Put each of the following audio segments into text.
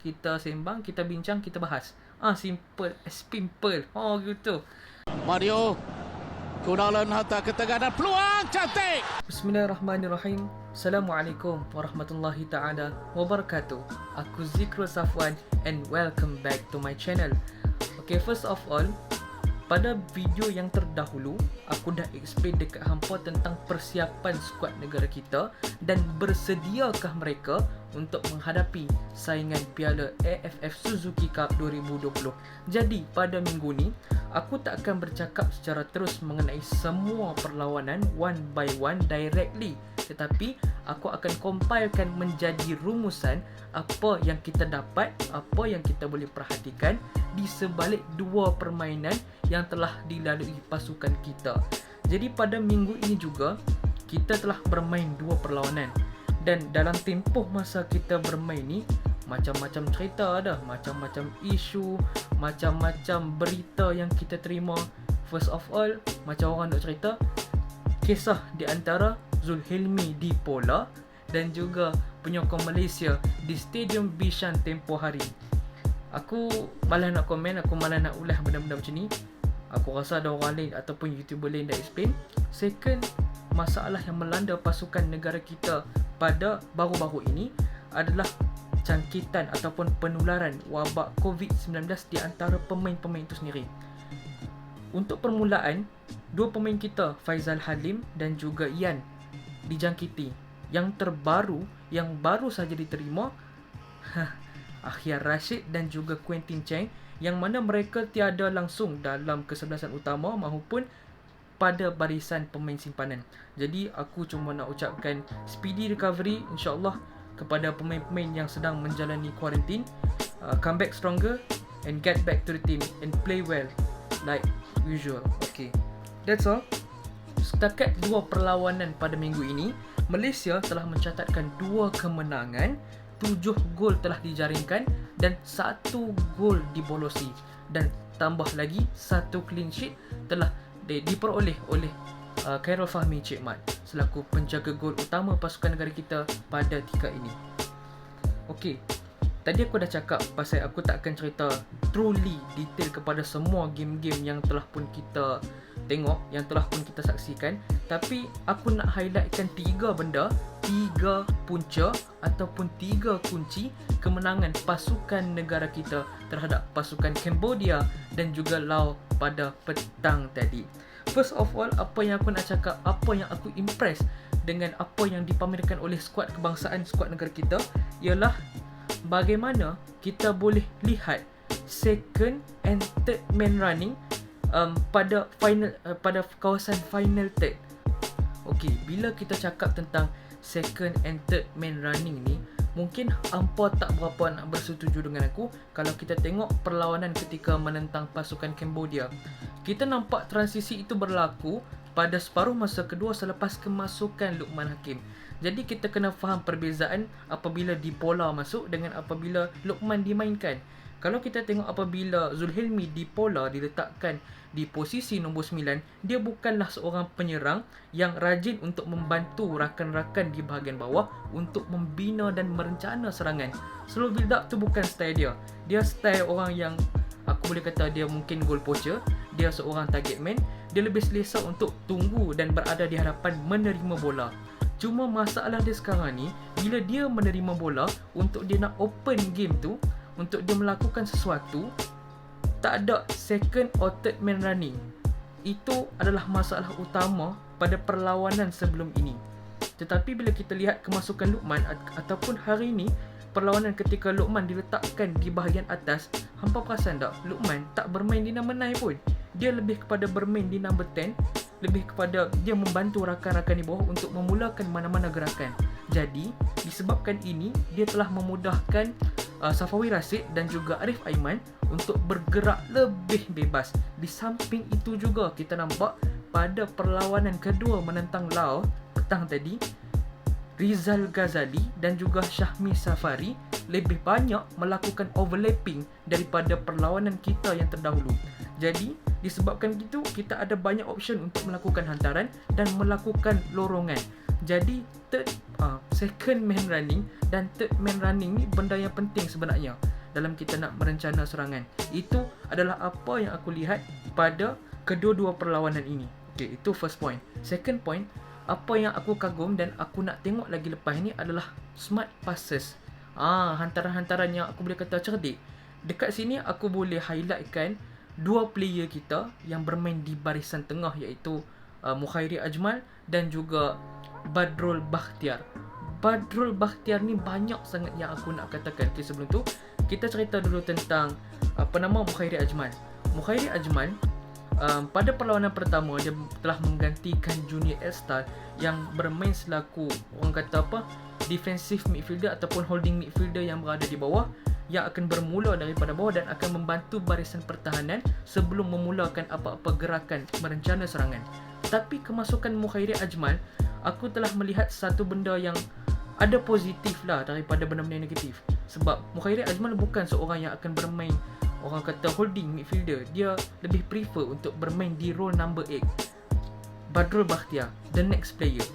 kita sembang, kita bincang, kita bahas. Simple as pimple. Gitu. Mario Kunalan hantar ke tengah dan peluang cantik. Bismillahirrahmanirrahim. Assalamualaikum warahmatullahi ta'ala wabarakatuh. Aku Zikrul Safwan and welcome back to my channel. Okay, first of all, pada video yang terdahulu, aku dah explain dekat hampa tentang persiapan skuad negara kita dan bersediakah mereka untuk menghadapi saingan Piala AFF Suzuki Cup 2020. Jadi, pada minggu ni, aku tak akan bercakap secara terus mengenai semua perlawanan one by one directly, tetapi aku akan compilekan menjadi rumusan apa yang kita dapat, apa yang kita boleh perhatikan di sebalik dua permainan yang telah dilalui pasukan kita. Jadi pada minggu ini juga kita telah bermain dua perlawanan, dan dalam tempoh masa kita bermain ni macam-macam cerita dah, macam-macam isu, macam-macam berita yang kita terima. First of all, macam orang nak cerita kisah di antara Zulhilmi di Pola dan juga penyokong Malaysia di Stadium Bishan tempoh hari. Aku malas nak komen, aku malas nak ulas benda-benda macam ni. Aku rasa ada orang lain ataupun YouTuber lain dah explain. Second, masalah yang melanda pasukan negara kita pada baru-baru ini adalah jangkitan ataupun penularan wabak COVID-19 di antara pemain-pemain itu sendiri. Untuk permulaan, dua pemain kita, Faizal Halim dan juga Ian, dijangkiti. Yang terbaru, yang baru saja diterima, Akhyar Rashid dan juga Quentin Cheng, yang mana mereka tiada langsung dalam kesebelasan utama maupun pada barisan pemain simpanan. Jadi aku cuma nak ucapkan speedy recovery insya-Allah kepada pemain-pemain yang sedang menjalani kuarantin. Come back stronger and get back to the team and play well like usual. Okay, that's all. Setakat dua perlawanan pada minggu ini, Malaysia telah mencatatkan 2 kemenangan, 7 gol telah dijaringkan dan 1 gol dibolosi, dan tambah lagi 1 clean sheet telah diperoleh oleh Khairul Fahmi Cik Mat selaku penjaga gol utama pasukan negara kita pada tika ini. Okey, tadi aku dah cakap pasal aku tak akan cerita truly detail kepada semua game-game yang telah pun kita tengok, yang telah pun kita saksikan, tapi aku nak highlightkan 3 benda, 3 punca ataupun 3 kunci kemenangan pasukan negara kita terhadap pasukan Cambodia dan juga Laos pada petang tadi. First of all, apa yang aku nak cakap, apa yang aku impress dengan apa yang dipamerkan oleh skuad kebangsaan, skuad negara kita, ialah bagaimana kita boleh lihat second and third man running pada final, pada kawasan final third. Okey, bila kita cakap tentang second and third man running ni, mungkin hampa tak berapa nak bersetuju dengan aku kalau kita tengok perlawanan ketika menentang pasukan Cambodia. Kita nampak transisi itu berlaku pada separuh masa kedua selepas kemasukan Luqman Hakim. Jadi kita kena faham perbezaan apabila Dipola masuk dengan apabila Luqman dimainkan. Kalau kita tengok apabila Zulhilmi Dipola diletakkan di posisi nombor 9, dia bukanlah seorang penyerang yang rajin untuk membantu rakan-rakan di bahagian bawah untuk membina dan merencana serangan. Slow build up tu bukan style dia. Dia style orang yang aku boleh kata dia mungkin goal poacher. Dia seorang target man. Dia lebih selesa untuk tunggu dan berada di hadapan menerima bola. Cuma masalah dia sekarang ni, bila dia menerima bola untuk dia nak open game tu, untuk dia melakukan sesuatu, tak ada second or third man running. Itu adalah masalah utama pada perlawanan sebelum ini. Tetapi bila kita lihat kemasukan Luqman ataupun hari ini perlawanan ketika Luqman diletakkan di bahagian atas, hampa perasan tak Luqman tak bermain di number 9 pun. Dia lebih kepada bermain di number 10, lebih kepada dia membantu rakan-rakan di bawah untuk memulakan mana-mana gerakan. Jadi disebabkan ini, dia telah memudahkan Safawi Rashid dan juga Arif Aiman untuk bergerak lebih bebas. Di samping itu juga kita nampak pada perlawanan kedua menentang Laos petang tadi, Rizal Ghazali dan juga Syahmi Safari lebih banyak melakukan overlapping daripada perlawanan kita yang terdahulu. Jadi disebabkan itu, kita ada banyak option untuk melakukan hantaran dan melakukan lorongan. Jadi second man running dan third man running ni benda yang penting sebenarnya dalam kita nak merencana serangan. Itu adalah apa yang aku lihat pada kedua-dua perlawanan ini. Okay, itu first point. Second point, apa yang aku kagum dan aku nak tengok lagi lepas ni adalah smart passes. Hantaran-hantaran yang aku boleh kata cerdik. Dekat sini aku boleh highlightkan dua player kita yang bermain di barisan tengah, iaitu Mukhairi Ajmal dan juga Badrul Bakhtiar. Badrul Bakhtiar ni banyak sangat yang aku nak katakan. Okay, sebelum tu kita cerita dulu tentang Mukhairi Ajmal. Mukhairi Ajmal pada perlawanan pertama dia telah menggantikan Junior Elstar yang bermain selaku orang kata defensive midfielder ataupun holding midfielder yang berada di bawah, yang akan bermula daripada bawah dan akan membantu barisan pertahanan sebelum memulakan apa-apa gerakan merencana serangan. Tapi kemasukan Mukhairi Ajmal, aku telah melihat satu benda yang ada positif lah daripada benda-benda negatif. Sebab Mukhairi Ajmal bukan seorang yang akan bermain orang kata holding midfielder. Dia lebih prefer untuk bermain di role number 8. Badrul Bakhtiar, the next player.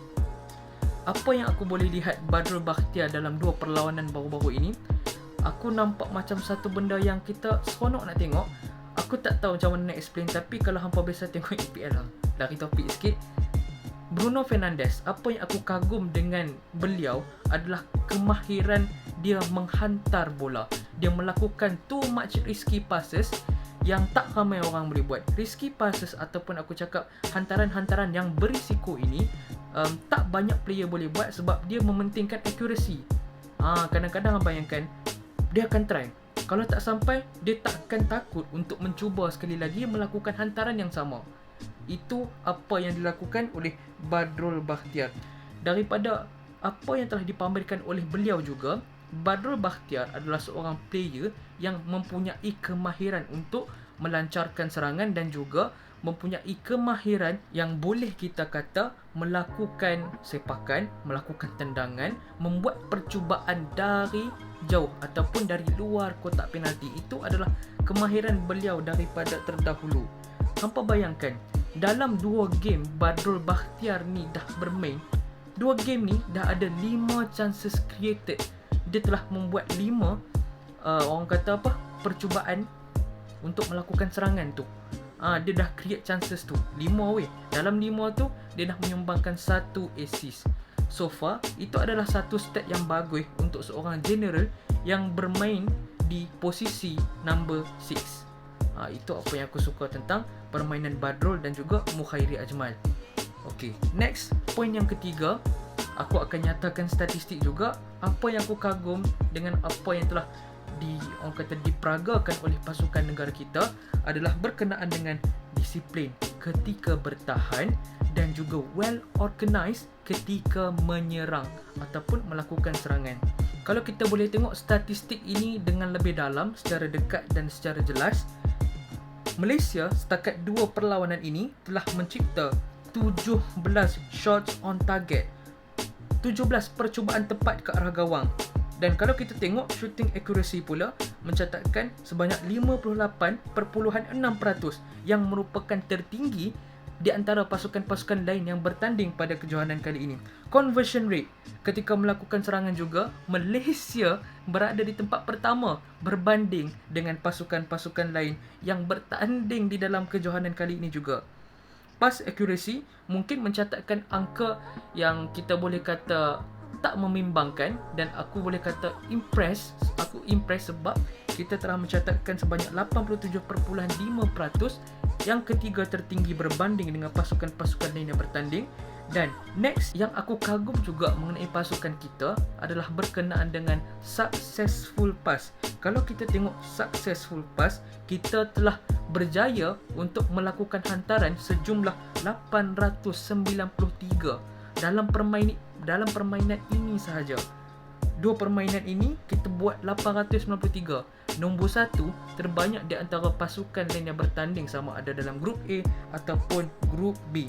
Apa yang aku boleh lihat Badrul Bakhtiar dalam dua perlawanan baru-baru ini, aku nampak macam satu benda yang kita seronok nak tengok. Aku tak tahu macam mana nak explain, tapi kalau hampa biasa tengok EPL lah, lari topik sikit, Bruno Fernandes, apa yang aku kagum dengan beliau adalah kemahiran dia menghantar bola. Dia melakukan too much risky passes yang tak ramai orang boleh buat. Risky passes ataupun aku cakap hantaran-hantaran yang berisiko ini tak banyak player boleh buat sebab dia mementingkan accuracy. Kadang-kadang bayangkan dia akan try. Kalau tak sampai, dia tak akan takut untuk mencuba sekali lagi melakukan hantaran yang sama. Itu apa yang dilakukan oleh Badrul Bakhtiar. Daripada apa yang telah dipamerkan oleh beliau juga, Badrul Bakhtiar adalah seorang player yang mempunyai kemahiran untuk melancarkan serangan dan juga mempunyai kemahiran yang boleh kita kata melakukan sepakan, melakukan tendangan, membuat percubaan dari jauh ataupun dari luar kotak penalti. Itu adalah kemahiran beliau daripada terdahulu. Hampa bayangkan, dalam 2 game Badrul Bakhtiar ni dah bermain, 2 game ni dah ada 5 chances created. Dia telah membuat 5 orang kata percubaan untuk melakukan serangan tu. Dia dah create chances tu 5 weh. Dalam 5 tu dia dah menyumbangkan 1 assist. So far, itu adalah satu stat yang bagus untuk seorang general yang bermain di posisi number 6. Itu apa yang aku suka tentang permainan Badrul dan juga Mukhairi Ajmal. Okay, next, point yang ketiga, aku akan nyatakan statistik juga. Apa yang aku kagum dengan apa yang telah diperagakan oleh pasukan negara kita adalah berkenaan dengan disiplin ketika bertahan dan juga well organised ketika menyerang ataupun melakukan serangan. Kalau kita boleh tengok statistik ini dengan lebih dalam, secara dekat dan secara jelas, Malaysia setakat 2 perlawanan ini telah mencipta 17 shots on target, 17 percubaan tepat ke arah gawang. Dan kalau kita tengok shooting accuracy pula mencatatkan sebanyak 58.6% yang merupakan tertinggi di antara pasukan-pasukan lain yang bertanding pada kejohanan kali ini. Conversion rate ketika melakukan serangan juga, Malaysia berada di tempat pertama berbanding dengan pasukan-pasukan lain yang bertanding di dalam kejohanan kali ini juga. Pass accuracy mungkin mencatatkan angka yang kita boleh kata tak membimbangkan, dan aku boleh kata aku impress sebab kita telah mencatatkan sebanyak 87.5%, yang ketiga tertinggi berbanding dengan pasukan-pasukan lain yang bertanding. Dan next yang aku kagum juga mengenai pasukan kita adalah berkenaan dengan successful pass. Kalau kita tengok successful pass, kita telah berjaya untuk melakukan hantaran sejumlah 893 dalam permainan ini sahaja. 2 permainan ini kita buat 893. Nombor 1 terbanyak di antara pasukan lain yang bertanding, sama ada dalam grup A ataupun grup B.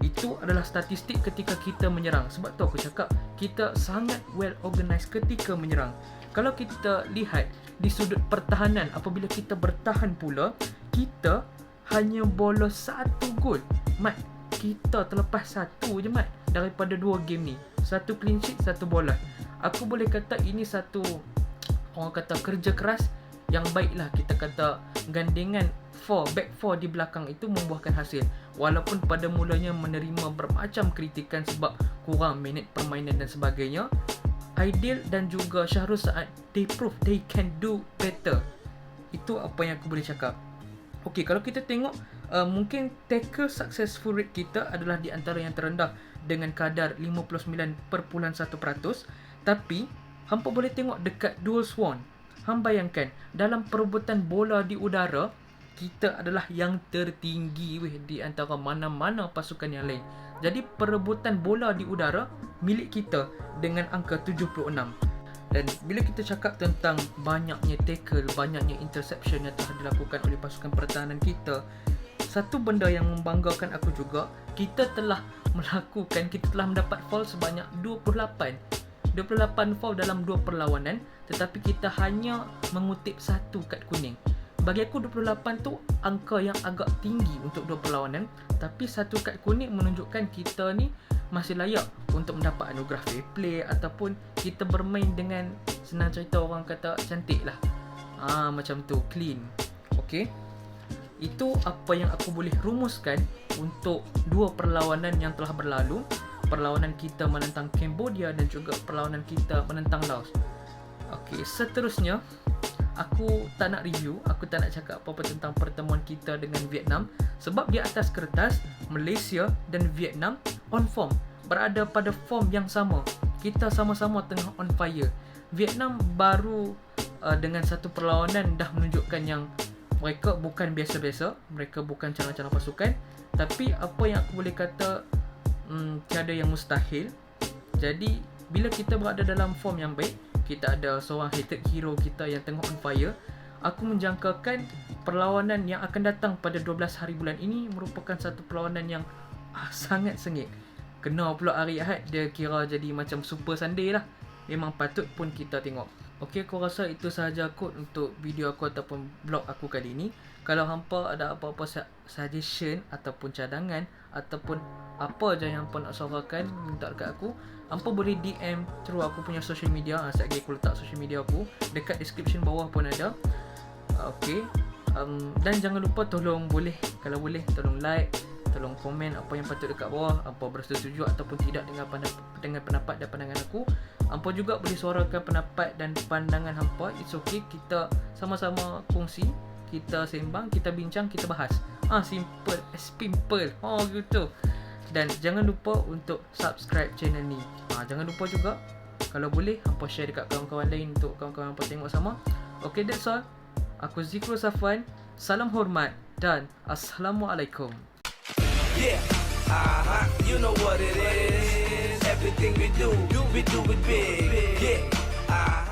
Itu adalah statistik ketika kita menyerang. Sebab tu aku cakap kita sangat well organised ketika menyerang. Kalau kita lihat di sudut pertahanan, apabila kita bertahan pula, kita hanya bolos 1 gol. Mat, kita terlepas 1 je Mat. daripada 2 game ni. 1 clean sheet, 1 bola. Aku boleh kata ini satu, orang kata, kerja keras yang baik lah. Kita kata gandengan back 4 di belakang itu membuahkan hasil. Walaupun pada mulanya menerima bermacam kritikan sebab kurang minit permainan dan sebagainya, Aidil dan juga Syahrul Saad, they prove they can do better. Itu apa yang aku boleh cakap. Okey, kalau kita tengok mungkin tackle successful rate kita adalah di antara yang terendah dengan kadar 59.1%. Tapi hampa boleh tengok dekat dual swan. Hang bayangkan dalam perebutan bola di udara, kita adalah yang tertinggi di antara mana-mana pasukan yang lain. Jadi perebutan bola di udara milik kita dengan angka 76. Dan bila kita cakap tentang banyaknya tackle, banyaknya interception yang telah dilakukan oleh pasukan pertahanan kita, satu benda yang membanggakan aku juga, kita telah mendapat foul sebanyak 28 foul dalam 2 perlawanan, tetapi kita hanya mengutip 1 kad kuning. Bagi aku 28 tu angka yang agak tinggi untuk 2 perlawanan, tapi 1 kad kuning menunjukkan kita ni masih layak untuk mendapat anugerah fair play, ataupun kita bermain dengan, senang cerita orang kata, cantik lah. Macam tu, clean. Okay, itu apa yang aku boleh rumuskan untuk 2 perlawanan yang telah berlalu. Perlawanan kita menentang Cambodia dan juga perlawanan kita menentang Laos. Okay, seterusnya aku tak nak review, aku tak nak cakap apa-apa tentang pertemuan kita dengan Vietnam, sebab di atas kertas Malaysia dan Vietnam on form, berada pada form yang sama. Kita sama-sama tengah on fire. Vietnam baru dengan 1 perlawanan dah menunjukkan yang mereka bukan biasa-biasa, mereka bukan calon-calon pasukan, tapi apa yang aku boleh kata, tiada yang mustahil. Jadi bila kita berada dalam form yang baik, kita ada seorang hated hero kita yang tengah on fire, aku menjangkakan perlawanan yang akan datang pada 12 hari bulan ini merupakan satu perlawanan yang sangat sengit. Kena pula hari Ahad, dia kira jadi macam Super Sunday lah. Memang patut pun kita tengok. Okey, aku rasa itu sahaja kot untuk video aku ataupun blog aku kali ini. Kalau hampa ada apa-apa suggestion ataupun cadangan ataupun apa je yang hampa nak suarakan, minta dekat aku, hampa boleh DM through aku punya social media. Sekejap lagi aku letak social media aku dekat description bawah pun ada. Okey, dan jangan lupa tolong kalau boleh tolong like, tolong komen apa yang patut dekat bawah, apa bersetuju ataupun tidak dengan pendapat dan pandangan aku. Hampa juga boleh suarakan pendapat dan pandangan hampa. It's okay, kita sama-sama kongsi, kita sembang, kita bincang, kita bahas. Simple as pimple. Gitu. Dan jangan lupa untuk subscribe channel ni. Jangan lupa juga, kalau boleh hampa share dekat kawan-kawan lain untuk kawan-kawan hampa tengok sama. Okay, that's all. Aku Zikrul Safwan. Salam hormat dan Assalamualaikum. Yeah, you know what it is. Everything we do it big. Yeah.